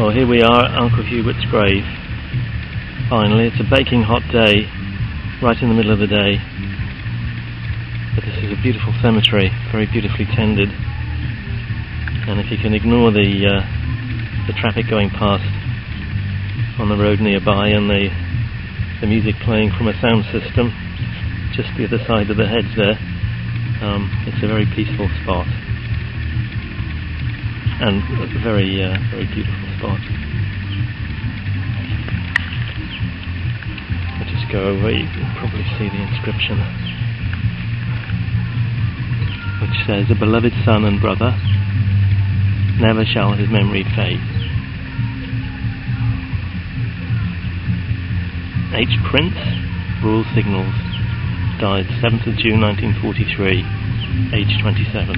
Well, here we are at Uncle Hubert's grave. Finally, it's a baking hot day, right in the middle of the day. But this is a beautiful cemetery, very beautifully tended. And if you can ignore the traffic going past on the road nearby and the music playing from a sound system just the other side of the heads there, it's a very peaceful spot. And a very beautiful spot. I'll just go over, you can probably see the inscription, which says, "A beloved son and brother, never shall his memory fade." H. Prince, Rural Signals, died 7th of June 1943, age 27.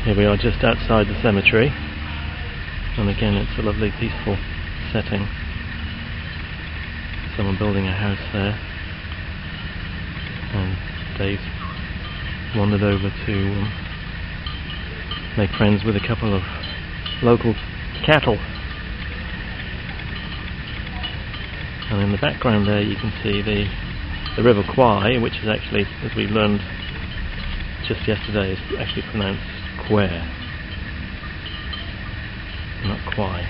Here we are just outside the cemetery, and again it's a lovely peaceful setting. Someone building a house there, and Dave's wandered over to make friends with a couple of local cattle. And in the background there you can see the River Kwai, which is actually, as we learned just yesterday, is actually pronounced Kwai, not Kwai.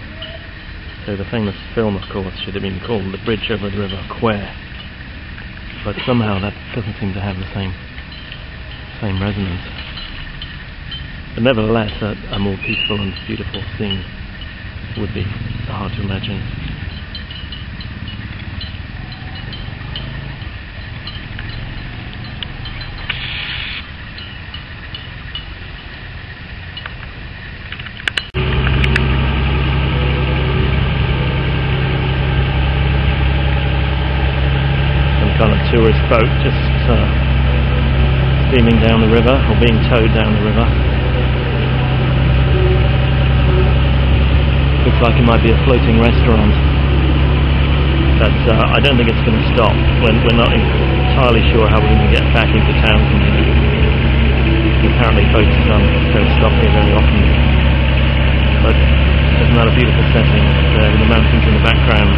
So the famous film, of course, should have been called The Bridge Over the River Kwai, but somehow that doesn't seem to have the same resonance. But nevertheless, a more peaceful and beautiful scene would be hard to imagine. Tourist boat just steaming down the river, or being towed down the river. Looks like it might be a floating restaurant, but I don't think it's going to stop. We're not entirely sure how we're going to get back into town from here. Apparently boats don't stop here very often, but isn't that a beautiful setting there with the mountains in the background?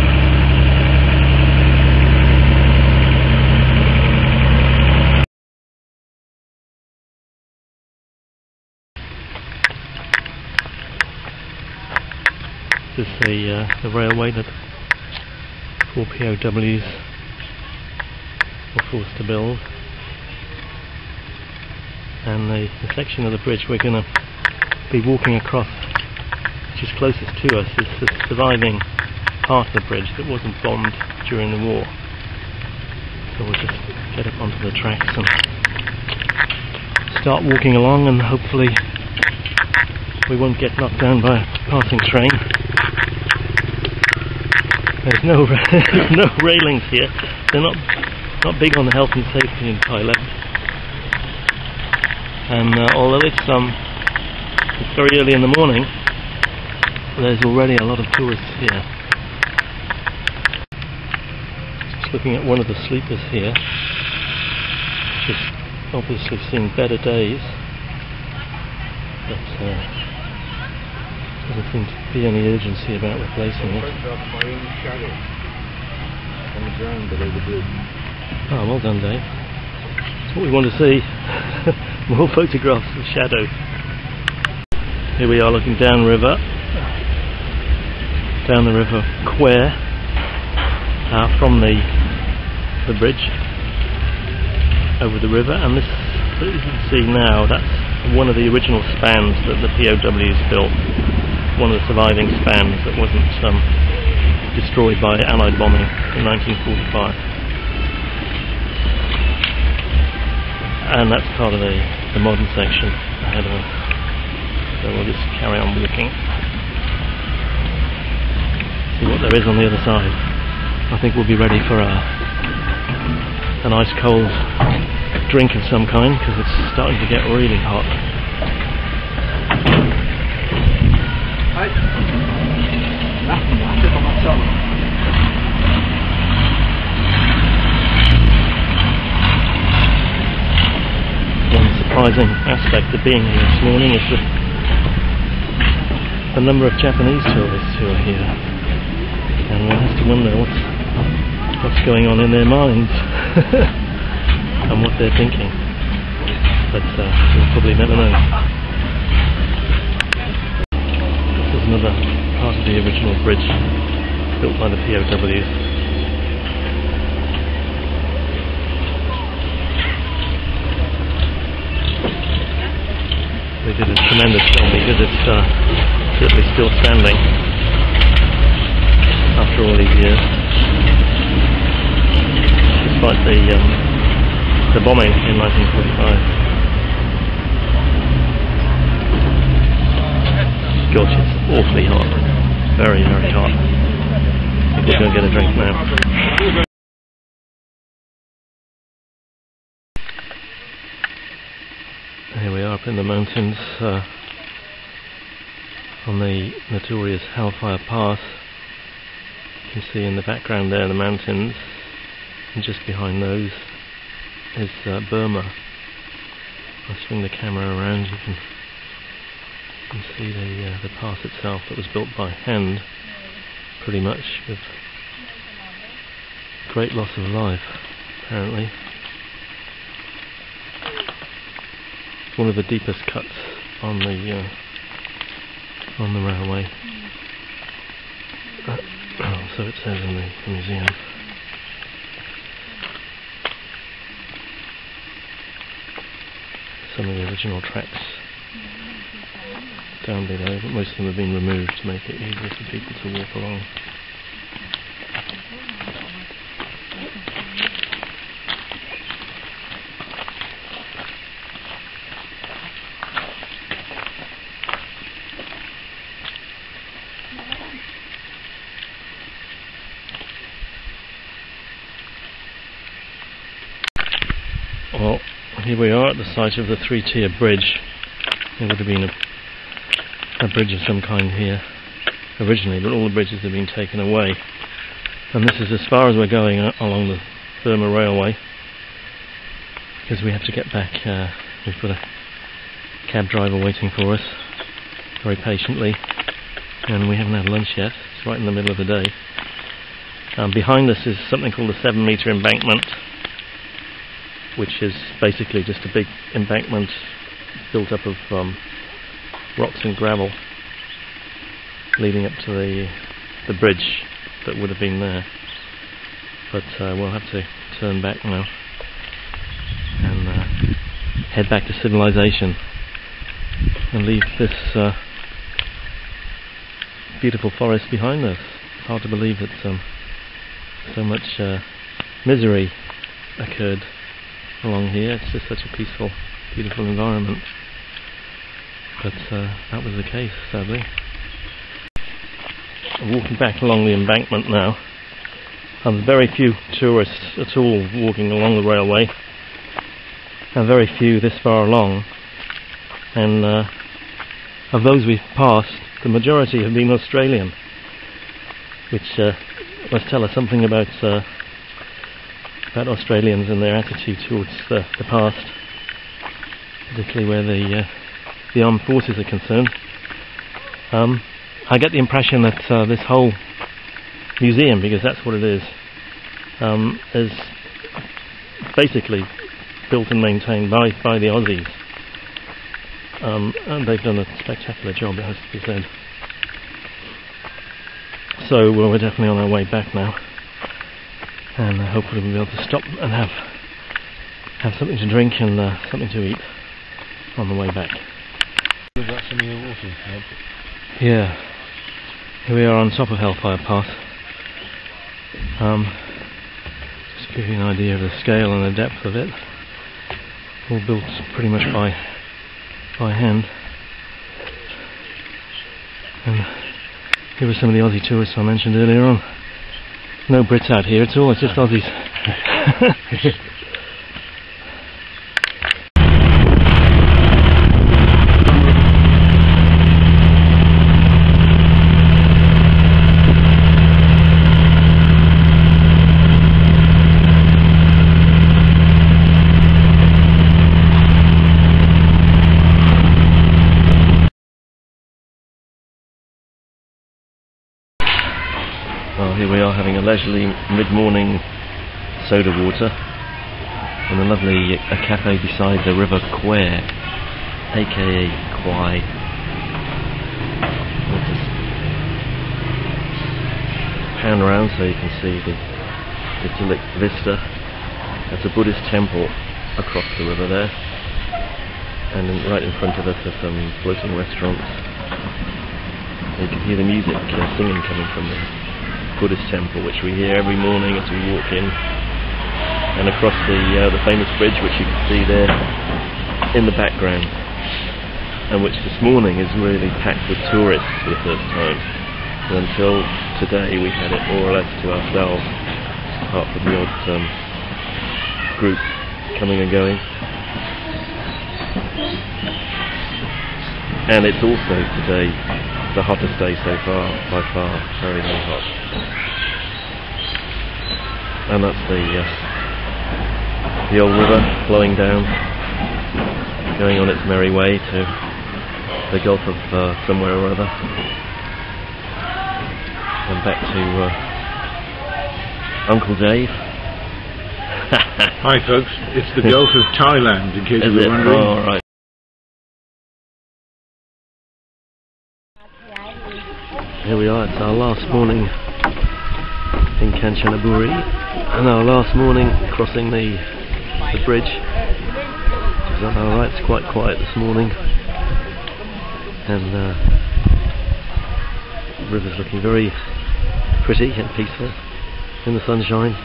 This is the railway that 4 POWs were forced to build, and the section of the bridge we're going to be walking across, which is closest to us, is the surviving part of the bridge that wasn't bombed during the war. So we'll just get up onto the tracks and start walking along, and hopefully we won't get knocked down by a passing train. There's no railings here. They're not big on the health and safety in Thailand. And although it's very early in the morning, there's already a lot of tourists here. Just looking at one of the sleepers here, which has obviously seen better days, but doesn't seem to be any urgency about replacing it. Oh, well done, Dave. That's what we want to see. More photographs of shadows. Here we are looking downriver Kwai, from the bridge over the river, and this, as you can see now, that's one of the original spans that the POWs built. One of the surviving spans that wasn't destroyed by Allied bombing in 1945. And that's part of the modern section ahead of us. So we'll just carry on walking. See what there is on the other side. I think we'll be ready for a nice cold drink of some kind, because it's starting to get really hot. One surprising aspect of being here this morning is the the number of Japanese tourists who are here, and one has to wonder what's going on in their minds and what they're thinking, but we'll probably never know. This is another part of the original bridge built by the POWs. They did a tremendous job because it's certainly still standing after all these years, despite the bombing in 1945. Gosh, it's awfully hot, very, very hot. I think we're going to get a drink now. Here we are up in the mountains on the notorious Hellfire Pass. You can see in the background there the mountains, and just behind those is Burma. I'll swing the camera around, you can see the pass itself that was built by hand, pretty much, with great loss of life apparently. One of the deepest cuts on the railway. So it says in the museum. Some of the original tracks down below, but most of them have been removed to make it easier for people to walk along. Well, here we are at the site of the three-tier bridge. There would have been a bridge of some kind here originally, but all the bridges have been taken away. And this is as far as we're going along the Burma Railway, because we have to get back. We've got a cab driver waiting for us very patiently, and we haven't had lunch yet. It's right in the middle of the day. Behind us is something called a 7-metre embankment, which is basically just a big embankment built up of rocks and gravel leading up to the bridge that would have been there. But we'll have to turn back now and head back to civilization and leave this beautiful forest behind us. It's hard to believe that so much misery occurred along here. It's just such a peaceful, beautiful environment, but that was the case, sadly. I'm walking back along the embankment now, and very few tourists at all walking along the railway, and very few this far along, and of those we've passed, the majority have been Australian, which must tell us something about Australians and their attitude towards the past, particularly where the armed forces are concerned. I get the impression that this whole museum, because that's what it is basically built and maintained by the Aussies, and they've done a spectacular job, it has to be said. So we're definitely on our way back now, and hopefully we'll be able to stop and have something to drink and something to eat on the way back. Was that some of the water? Yeah, here we are on top of Hellfire Pass. Just to give you an idea of the scale and the depth of it. All built pretty much by hand. And here were some of the Aussie tourists I mentioned earlier on. No Brits out here at all, it's just Aussies. leisurely mid-morning soda water in a lovely cafe beside the river Kwai, aka Kwai. I'll just pan around so you can see the idyllic vista. There's a Buddhist temple across the river there, and right in front of us are some floating restaurants. You can hear the music singing coming from the Buddhist temple, which we hear every morning as we walk in, and across the famous bridge, which you can see there in the background, and which this morning is really packed with tourists for the first time. And until today we had it more or less to ourselves, apart from the odd group coming and going. And it's also today the hottest day so far, by far, very, very hot. And that's the old river flowing down, going on its merry way to the Gulf of somewhere or other, and back to Uncle Dave. Hi folks, it's the Gulf of Thailand, in case you were wondering. Oh, right. Here we are, it's our last morning in Katchanaburi, and our last morning crossing the bridge, which is on our right. It's quite quiet this morning, and the river's looking very pretty and peaceful in the sunshine.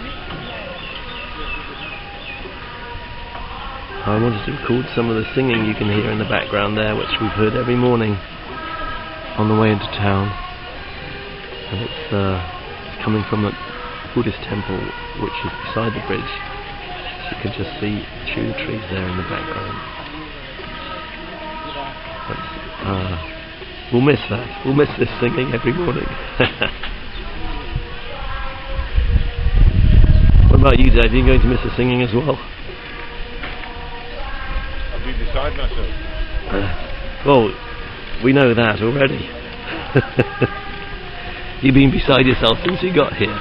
I wanted to record some of the singing you can hear in the background there, which we've heard every morning on the way into town. And it's coming from the Buddhist temple, which is beside the bridge. So you can just see chewing trees there in the background. We'll miss that. We'll miss this singing every morning. What about you, Dave? Are you going to miss the singing as well? I'll be beside myself. Well, we know that already. You've been beside yourself since you got here.